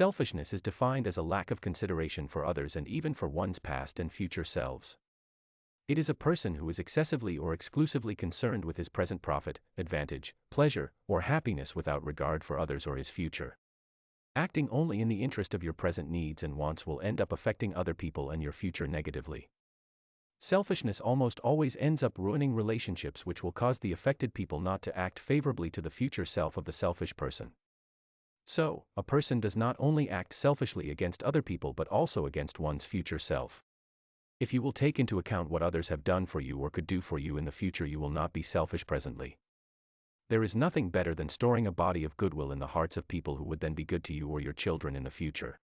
Selfishness is defined as a lack of consideration for others and even for one's past and future selves. It is a person who is excessively or exclusively concerned with his present profit, advantage, pleasure, or happiness without regard for others or his future. Acting only in the interest of your present needs and wants will end up affecting other people and your future negatively. Selfishness almost always ends up ruining relationships, which will cause the affected people not to act favorably to the future self of the selfish person. So, a person does not only act selfishly against other people but also against one's future self. If you will take into account what others have done for you or could do for you in the future, you will not be selfish presently. There is nothing better than storing a body of goodwill in the hearts of people who would then be good to you or your children in the future.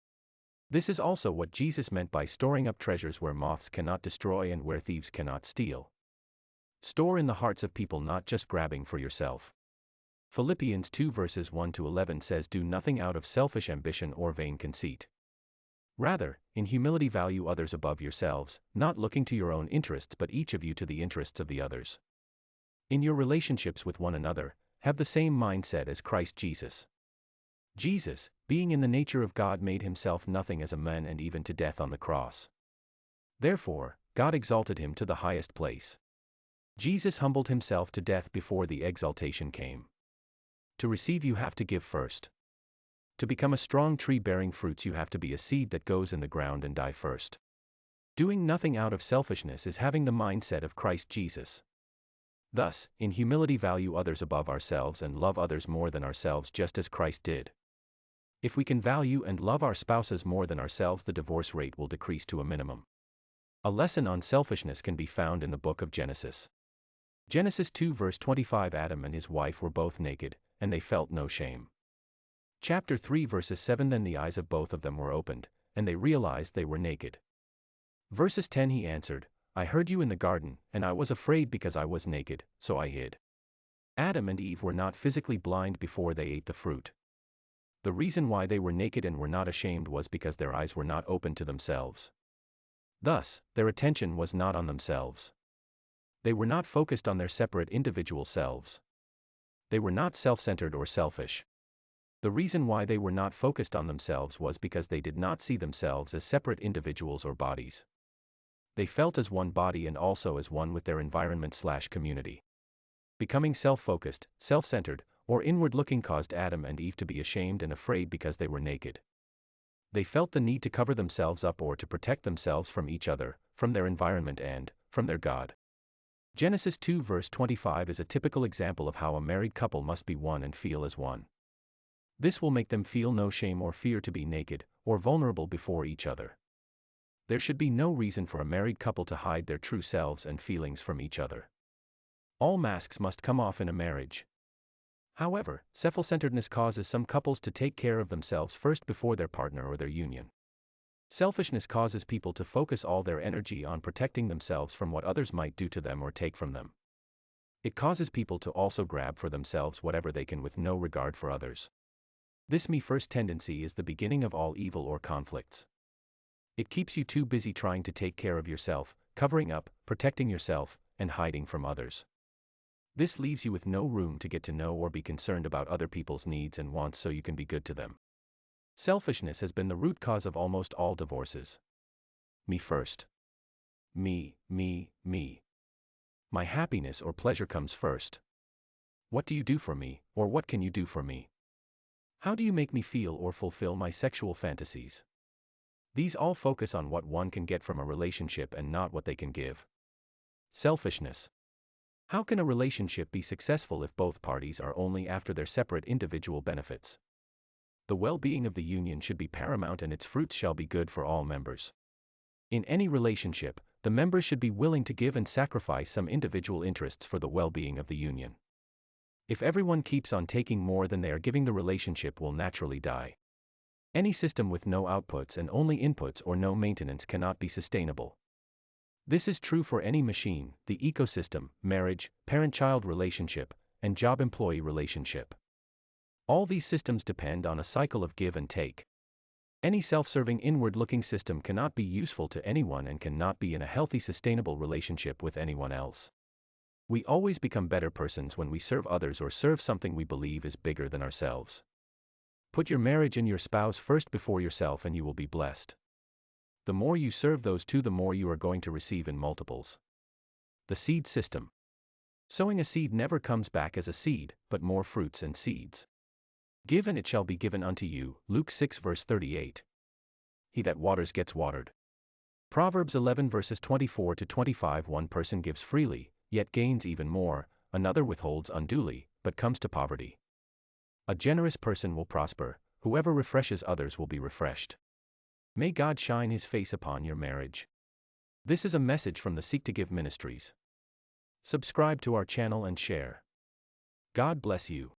This is also what Jesus meant by storing up treasures where moths cannot destroy and where thieves cannot steal. Store in the hearts of people, not just grabbing for yourself. Philippians 2 verses 1-11 says, "Do nothing out of selfish ambition or vain conceit. Rather, in humility value others above yourselves, not looking to your own interests but each of you to the interests of the others." In your relationships with one another, have the same mindset as Christ Jesus. Jesus, being in the nature of God, made himself nothing as a man and even to death on the cross. Therefore, God exalted him to the highest place. Jesus humbled himself to death before the exaltation came. To receive you have to give first. To become a strong tree bearing fruits you have to be a seed that goes in the ground and die first. Doing nothing out of selfishness is having the mindset of Christ Jesus. Thus, in humility value others above ourselves and love others more than ourselves just as Christ did. If we can value and love our spouses more than ourselves, the divorce rate will decrease to a minimum. A lesson on selfishness can be found in the book of Genesis. Genesis 2 verse 25, Adam and his wife were both naked, and they felt no shame. Chapter 3 verses 7, then the eyes of both of them were opened, and they realized they were naked. Verses 10, he answered, I heard you in the garden, and I was afraid because I was naked, so I hid. Adam and Eve were not physically blind before they ate the fruit. The reason why they were naked and were not ashamed was because their eyes were not open to themselves. Thus, their attention was not on themselves. They were not focused on their separate individual selves. They were not self-centered or selfish. The reason why they were not focused on themselves was because they did not see themselves as separate individuals or bodies. They felt as one body and also as one with their environment/community. Becoming self-focused, self-centered, or inward-looking caused Adam and Eve to be ashamed and afraid because they were naked. They felt the need to cover themselves up or to protect themselves from each other, from their environment and from their God. Genesis 2 verse 25 is a typical example of how a married couple must be one and feel as one. This will make them feel no shame or fear to be naked or vulnerable before each other. There should be no reason for a married couple to hide their true selves and feelings from each other. All masks must come off in a marriage. However, self-centeredness causes some couples to take care of themselves first before their partner or their union. Selfishness causes people to focus all their energy on protecting themselves from what others might do to them or take from them. It causes people to also grab for themselves whatever they can with no regard for others. This me-first tendency is the beginning of all evil or conflicts. It keeps you too busy trying to take care of yourself, covering up, protecting yourself, and hiding from others. This leaves you with no room to get to know or be concerned about other people's needs and wants so you can be good to them. Selfishness has been the root cause of almost all divorces. Me first. Me. My happiness or pleasure comes first. What do you do for me, or what can you do for me? How do you make me feel or fulfill my sexual fantasies? These all focus on what one can get from a relationship and not what they can give. Selfishness. How can a relationship be successful if both parties are only after their separate individual benefits? The well-being of the union should be paramount and its fruits shall be good for all members. In any relationship, the members should be willing to give and sacrifice some individual interests for the well-being of the union. If everyone keeps on taking more than they are giving, the relationship will naturally die. Any system with no outputs and only inputs or no maintenance cannot be sustainable. This is true for any machine, the ecosystem, marriage, parent-child relationship, and job-employee relationship. All these systems depend on a cycle of give and take. Any self-serving inward-looking system cannot be useful to anyone and cannot be in a healthy sustainable relationship with anyone else. We always become better persons when we serve others or serve something we believe is bigger than ourselves. Put your marriage and your spouse first before yourself and you will be blessed. The more you serve those two, the more you are going to receive in multiples. The seed system. Sowing a seed never comes back as a seed, but more fruits and seeds. Give and it shall be given unto you. Luke 6 verse 38. He that waters gets watered. Proverbs 11 verses 24 to 25. One person gives freely, yet gains even more, another withholds unduly, but comes to poverty. A generous person will prosper, whoever refreshes others will be refreshed. May God shine His face upon your marriage. This is a message from the Seek to Give Ministries. Subscribe to our channel and share. God bless you.